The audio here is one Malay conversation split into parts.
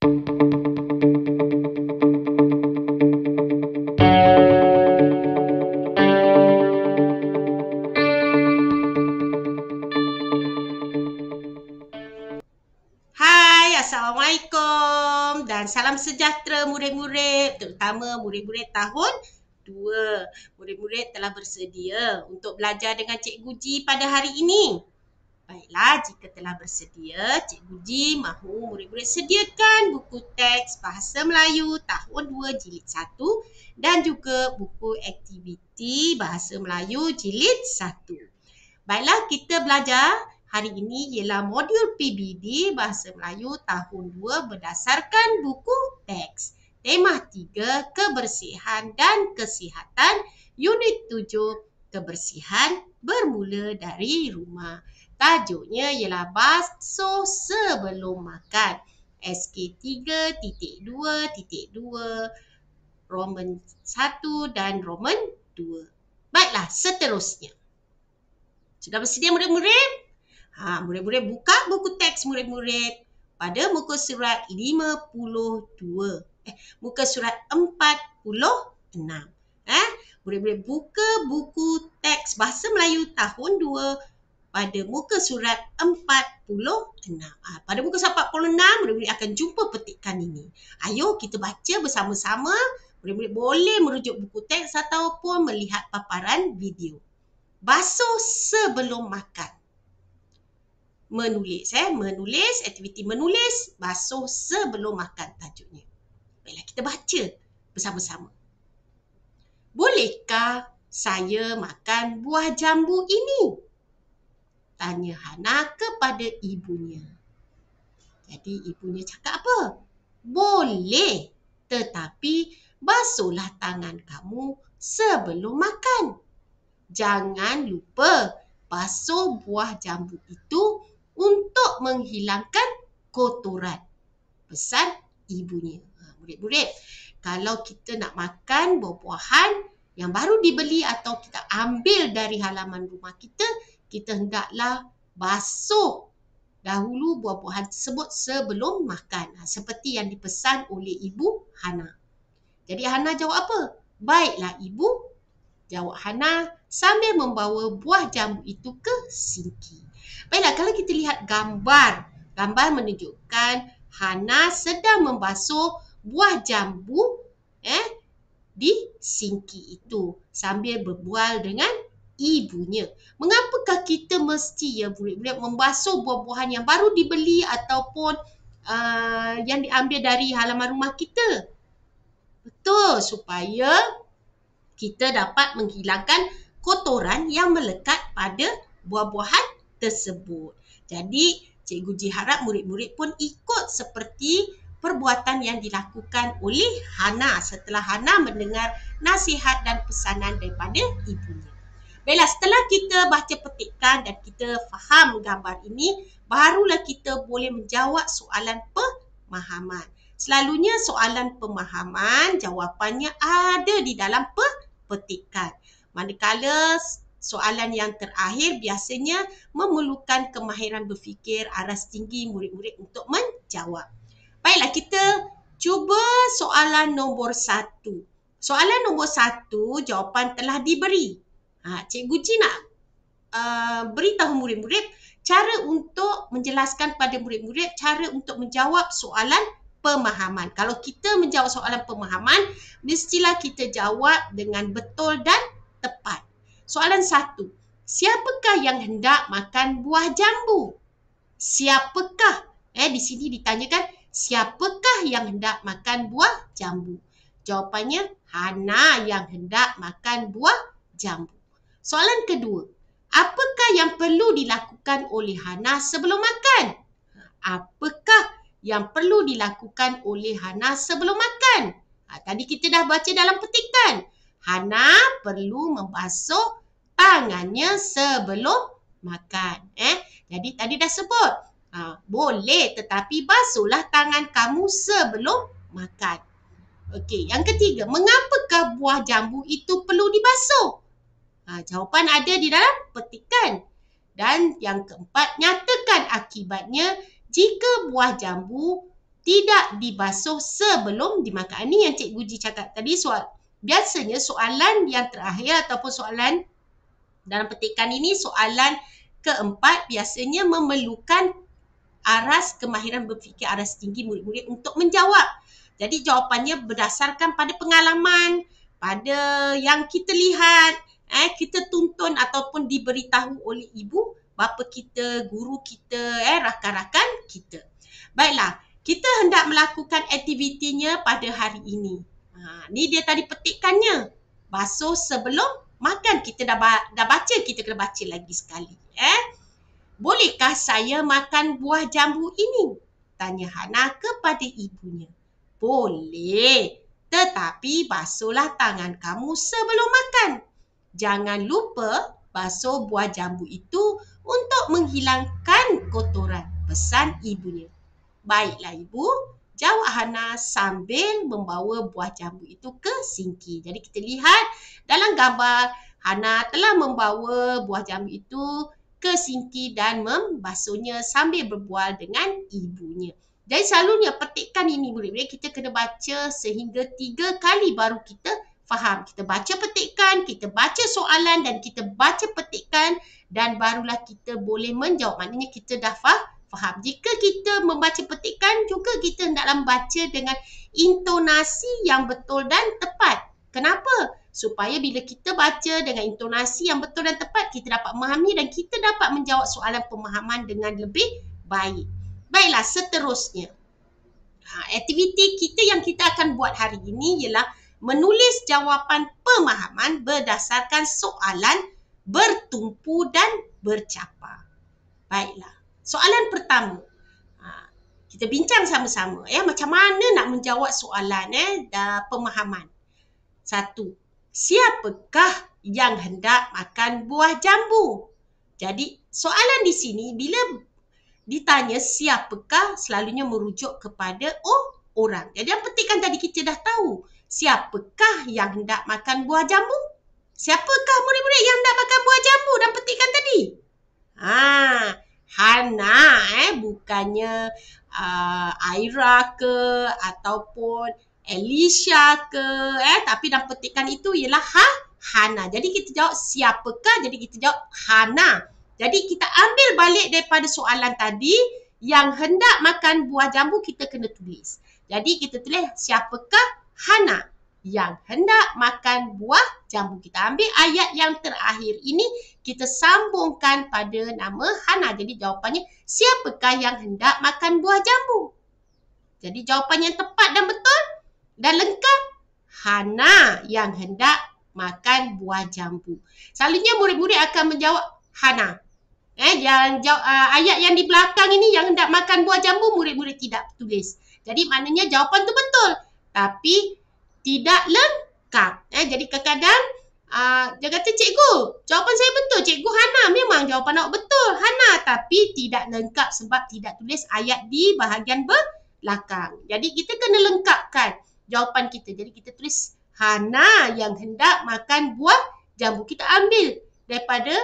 Hai, Assalamualaikum dan salam sejahtera murid-murid, terutama murid-murid tahun 2. Murid-murid telah bersedia untuk belajar dengan Cikgu Ji pada hari ini. Baiklah, jika telah bersedia, Cikgu Ji mahu murid-murid sediakan buku teks Bahasa Melayu tahun 2 jilid 1 dan juga buku aktiviti Bahasa Melayu jilid 1. Baiklah, kita belajar hari ini ialah modul PBD Bahasa Melayu tahun 2 berdasarkan buku teks. Tema 3, kebersihan dan kesihatan. Unit 7, kebersihan bermula dari rumah. Tajuknya ialah basuh sebelum makan. SK 3.2.2 Roman 1 dan Roman 2. Baiklah, seterusnya. Sudah bersedia murid-murid? Murid-murid buka buku teks murid-murid pada muka surat 52. Muka surat 46. Murid-murid buka buku teks Bahasa Melayu tahun 2 pada muka surat 46. Pada muka surat 46, murid-murid akan jumpa petikan ini. Ayo kita baca bersama-sama. Murid-murid boleh merujuk buku teks ataupun melihat paparan video. Basuh sebelum makan. Menulis, aktiviti menulis, basuh sebelum makan tajuknya. Baiklah, kita baca bersama-sama. Bolehkah saya makan buah jambu ini? Tanya Hana kepada ibunya. Jadi ibunya cakap apa? Boleh, tetapi basuhlah tangan kamu sebelum makan. Jangan lupa basuh buah jambu itu untuk menghilangkan kotoran. Pesan ibunya. Murid-murid, kalau kita nak makan buah-buahan yang baru dibeli atau kita ambil dari halaman rumah kita, kita hendaklah basuh dahulu buah-buahan tersebut sebelum makan. Seperti yang dipesan oleh Ibu Hana. Jadi Hana jawab apa? Baiklah Ibu, jawab Hana sambil membawa buah jambu itu ke sinki. Baiklah, kalau kita lihat gambar menunjukkan Hana sedang membasuh buah jambu di sinki itu sambil berbual dengan ibunya. Mengapakah kita mesti murid-murid membasuh buah-buahan yang baru dibeli ataupun yang diambil dari halaman rumah kita? Betul, supaya kita dapat menghilangkan kotoran yang melekat pada buah-buahan tersebut. Jadi, Cikgu Ji harap murid-murid pun ikut seperti perbuatan yang dilakukan oleh Hana setelah Hana mendengar nasihat dan pesanan daripada ibunya. Baiklah, setelah kita baca petikan dan kita faham gambar ini, barulah kita boleh menjawab soalan pemahaman. Selalunya soalan pemahaman jawapannya ada di dalam petikan. Manakala soalan yang terakhir biasanya memerlukan kemahiran berfikir aras tinggi murid-murid untuk menjawab. Baiklah, kita cuba soalan nombor 1. Soalan nombor 1, jawapan telah diberi. Cikgu Ji nak beritahu murid-murid cara untuk menjelaskan pada murid-murid cara untuk menjawab soalan pemahaman. Kalau kita menjawab soalan pemahaman, mestilah kita jawab dengan betul dan tepat. Soalan 1. Siapakah yang hendak makan buah jambu? Siapakah? Di sini ditanyakan, siapakah yang hendak makan buah jambu? Jawapannya, Hana yang hendak makan buah jambu. Soalan kedua. Apakah yang perlu dilakukan oleh Hana sebelum makan? Apakah yang perlu dilakukan oleh Hana sebelum makan? Tadi kita dah baca dalam petikan. Hana perlu membasuh tangannya sebelum makan. Jadi tadi dah sebut. Boleh, tetapi basuhlah tangan kamu sebelum makan. Okey, yang ketiga, mengapakah buah jambu itu perlu dibasuh? Jawapan ada di dalam petikan. Dan yang keempat, nyatakan akibatnya jika buah jambu tidak dibasuh sebelum dimakan. Ini yang Cikgu Ji cakap tadi. Biasanya soalan yang terakhir ataupun soalan dalam petikan ini, soalan keempat biasanya memerlukan aras kemahiran berfikir aras tinggi murid-murid untuk menjawab. Jadi jawapannya berdasarkan pada pengalaman, pada yang kita lihat, kita tuntun ataupun diberitahu oleh ibu bapa kita, guru kita, rakan-rakan kita. Baiklah, kita hendak melakukan aktivitinya pada hari ini. Ni dia tadi petikannya. Basuh sebelum makan. Kita dah baca, kita kena baca lagi sekali. Bolehkah saya makan buah jambu ini? Tanya Hana kepada ibunya. Boleh, tetapi basuhlah tangan kamu sebelum makan. Jangan lupa basuh buah jambu itu untuk menghilangkan kotoran, pesan ibunya. Baiklah ibu, jawab Hana sambil membawa buah jambu itu ke sinki. Jadi kita lihat dalam gambar Hana telah membawa buah jambu itu ke sinki dan membasuhnya sambil berbual dengan ibunya. Jadi selalunya petikan ini murid-murid kita kena baca sehingga 3 kali baru kita faham. Kita baca petikan, kita baca soalan dan kita baca petikan dan barulah kita boleh menjawab. Maknanya kita dah faham. Jika kita membaca petikan juga kita hendaklah baca dengan intonasi yang betul dan tepat. Kenapa? Supaya bila kita baca dengan intonasi yang betul dan tepat, kita dapat memahami dan kita dapat menjawab soalan pemahaman dengan lebih baik. Baiklah, seterusnya. Aktiviti kita yang kita akan buat hari ini ialah menulis jawapan pemahaman berdasarkan soalan bertumpu dan bercapar. Baiklah, soalan pertama. Kita bincang sama-sama macam mana nak menjawab soalan pemahaman. 1. Siapakah yang hendak makan buah jambu? Jadi soalan di sini bila ditanya siapakah selalunya merujuk kepada orang. Jadi yang petikan tadi kita dah tahu. Siapakah yang hendak makan buah jambu? Siapakah murid-murid yang hendak makan buah jambu dalam petikan tadi? Hana bukannya Aira ke ataupun Alicia ke tapi dalam petikan itu ialah Hana. Jadi kita jawab siapakah? Jadi kita jawab Hana. Jadi kita ambil balik daripada soalan tadi, yang hendak makan buah jambu kita kena tulis. Jadi kita tulis siapakah? Hana yang hendak makan buah jambu. Kita ambil ayat yang terakhir ini, kita sambungkan pada nama Hana. Jadi jawapannya siapakah yang hendak makan buah jambu? Jadi jawapan yang tepat dan betul dan lengkap, Hana yang hendak makan buah jambu. Selalunya murid-murid akan menjawab Hana. Ayat yang di belakang ini yang hendak makan buah jambu, murid-murid tidak tulis. Jadi maknanya jawapan tu betul, tapi tidak lengkap. Jadi kadang-kadang dia kata, cikgu, jawapan saya betul. Cikgu Hana, memang jawapan awak betul, Hana. Tapi tidak lengkap sebab tidak tulis ayat di bahagian belakang. Jadi kita kena lengkapkan jawapan kita. Jadi kita tulis Hana yang hendak makan buah jambu. Kita ambil daripada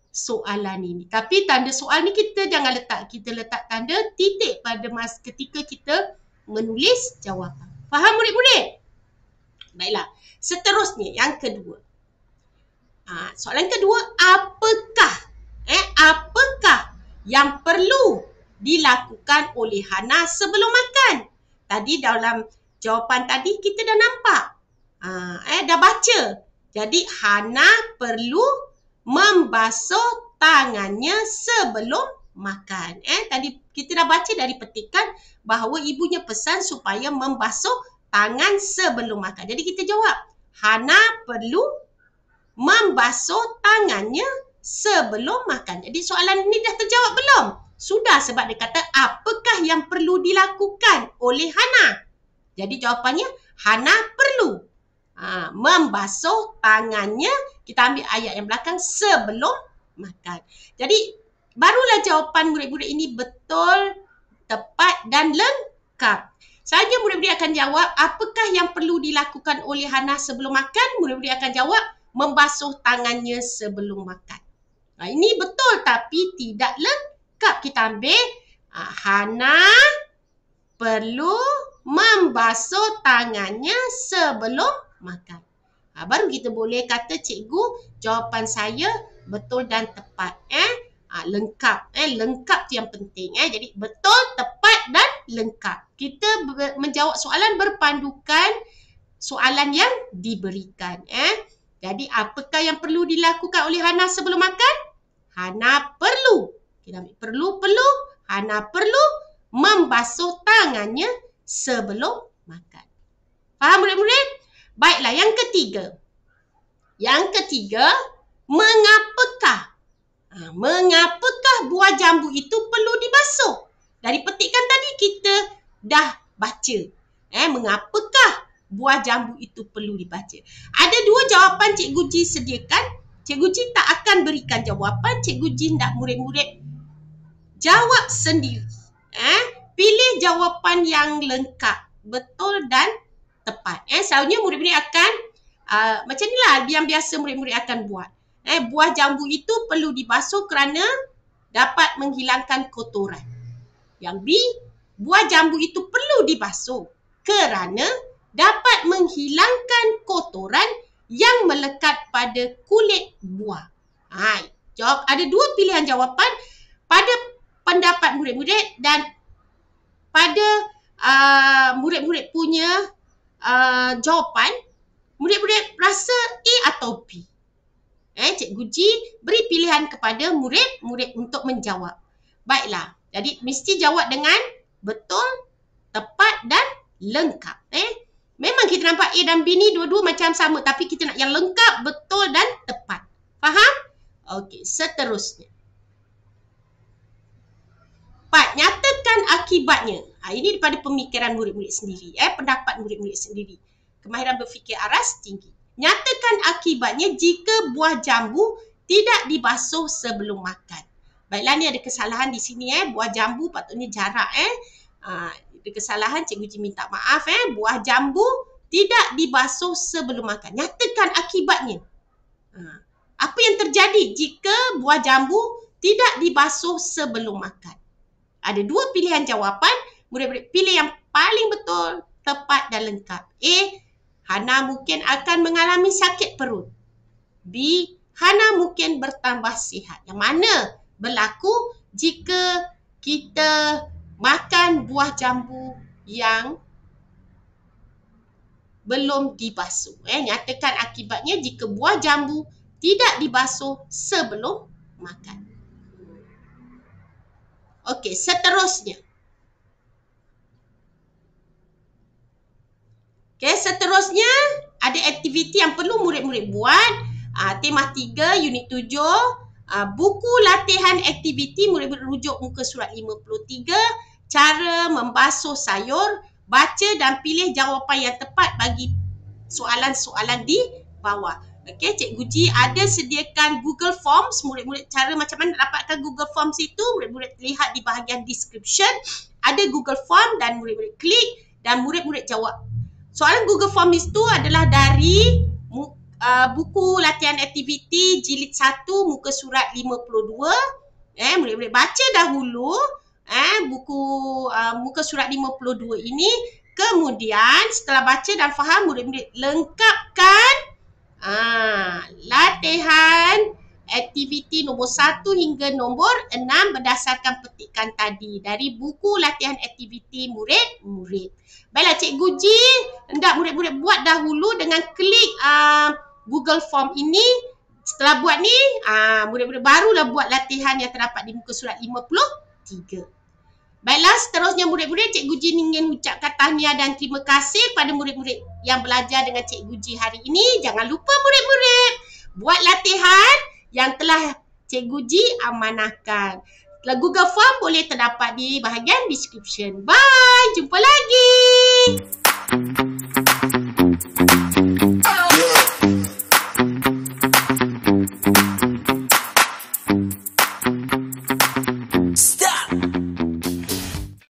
soalan ini. Tapi tanda soal ni kita jangan letak. Kita letak tanda titik pada masa ketika kita menulis jawapan. Faham murid-murid? Baiklah. Seterusnya yang kedua. Soalan kedua, apakah yang perlu dilakukan oleh Hana sebelum makan? Tadi dalam jawapan tadi kita dah nampak. Dah baca. Jadi Hana perlu membasuh tangannya sebelum makan. Tadi kita dah baca dari petikan bahawa ibunya pesan supaya membasuh tangan sebelum makan. Jadi kita jawab, Hana perlu membasuh tangannya sebelum makan. Jadi soalan ini dah terjawab belum? Sudah, sebab dia kata apakah yang perlu dilakukan oleh Hana. Jadi jawapannya Hana perlu membasuh tangannya. Kita ambil ayat yang belakang sebelum makan. Jadi barulah jawapan murid-murid ini betul, tepat dan lengkap. Saja murid-murid akan jawab apakah yang perlu dilakukan oleh Hana sebelum makan. Murid-murid akan jawab membasuh tangannya sebelum makan. Ini betul tapi tidak lengkap. Kita ambil Hana perlu membasuh tangannya sebelum makan. Baru kita boleh kata, cikgu, jawapan saya betul dan tepat. Lengkap. Lengkap tu yang penting. Jadi betul, tepat dan lengkap. Kita menjawab soalan berpandukan soalan yang diberikan. Jadi apakah yang perlu dilakukan oleh Hana sebelum makan? Hana perlu. Kita ambil perlu. Hana perlu membasuh tangannya sebelum makan. Faham murid-murid? Baiklah, yang ketiga. Mengapakah? Mengapakah buah jambu itu perlu dibasuh? Dari petikan tadi kita dah baca. Mengapakah buah jambu itu perlu dibaca? Ada dua jawapan Cikgu Ji sediakan. Cikgu Ji tak akan berikan jawapan. Cikgu Ji nak murid-murid jawab sendiri. Pilih jawapan yang lengkap, betul dan tepat. Selalunya murid-murid akan macam inilah yang biasa murid-murid akan buat. Buah jambu itu perlu dibasuh kerana dapat menghilangkan kotoran. Yang B, buah jambu itu perlu dibasuh kerana dapat menghilangkan kotoran yang melekat pada kulit buah. Jawab, ada dua pilihan jawapan pada pendapat murid-murid dan pada murid-murid punya jawapan. Murid-murid rasa A atau B. Cikgu Ji beri pilihan kepada murid-murid untuk menjawab. Baiklah, jadi mesti jawab dengan betul, tepat dan lengkap. Memang kita nampak A dan B ni dua-dua macam sama, tapi kita nak yang lengkap, betul dan tepat. Faham? Okey, seterusnya. 4. Nyatakan akibatnya. Ini daripada pemikiran murid-murid sendiri. Pendapat murid-murid sendiri. Kemahiran berfikir aras tinggi. Nyatakan akibatnya jika buah jambu tidak dibasuh sebelum makan. Baiklah, ni ada kesalahan di sini. Buah jambu patutnya jarak. Ada kesalahan, Cikgu Ji minta maaf. Buah jambu tidak dibasuh sebelum makan. Nyatakan akibatnya. Apa yang terjadi jika buah jambu tidak dibasuh sebelum makan? Ada dua pilihan jawapan. Murid-murid pilih yang paling betul, tepat dan lengkap. A, Hana mungkin akan mengalami sakit perut. B, Hana mungkin bertambah sihat. Yang mana berlaku jika kita makan buah jambu yang belum dibasuh. Nyatakan akibatnya jika buah jambu tidak dibasuh sebelum makan. Okey, seterusnya. Seterusnya ada aktiviti yang perlu murid-murid buat. Tema 3, unit 7. Buku latihan aktiviti, murid-murid rujuk muka surat 53. Cara membasuh sayur. Baca dan pilih jawapan yang tepat bagi soalan-soalan di bawah. Cikgu Ji ada sediakan Google Forms. Murid-murid cara macam mana dapatkan Google Forms itu, murid-murid lihat di bahagian description. Ada Google Form dan murid-murid klik dan murid-murid jawab. Soalan Google Form itu adalah dari buku latihan aktiviti jilid 1 muka surat 52. Murid-murid baca dahulu buku muka surat 52 ini. Kemudian setelah baca dan faham, murid-murid lengkapkan latihan aktiviti nombor 1 hingga nombor 6 berdasarkan petikan tadi dari buku latihan aktiviti murid-murid. Baiklah, Cikgu Ji hendak murid-murid buat dahulu dengan klik Google Form ini. Setelah buat ni, murid-murid barulah buat latihan yang terdapat di muka surat 53. Baiklah, seterusnya murid-murid, Cikgu Ji ingin ucapkan tahniah dan terima kasih kepada murid-murid yang belajar dengan Cikgu Ji hari ini. Jangan lupa murid-murid buat latihan yang telah Cikgu Ji amanahkan. Google Form boleh terdapat di bahagian description. Bye, jumpa lagi.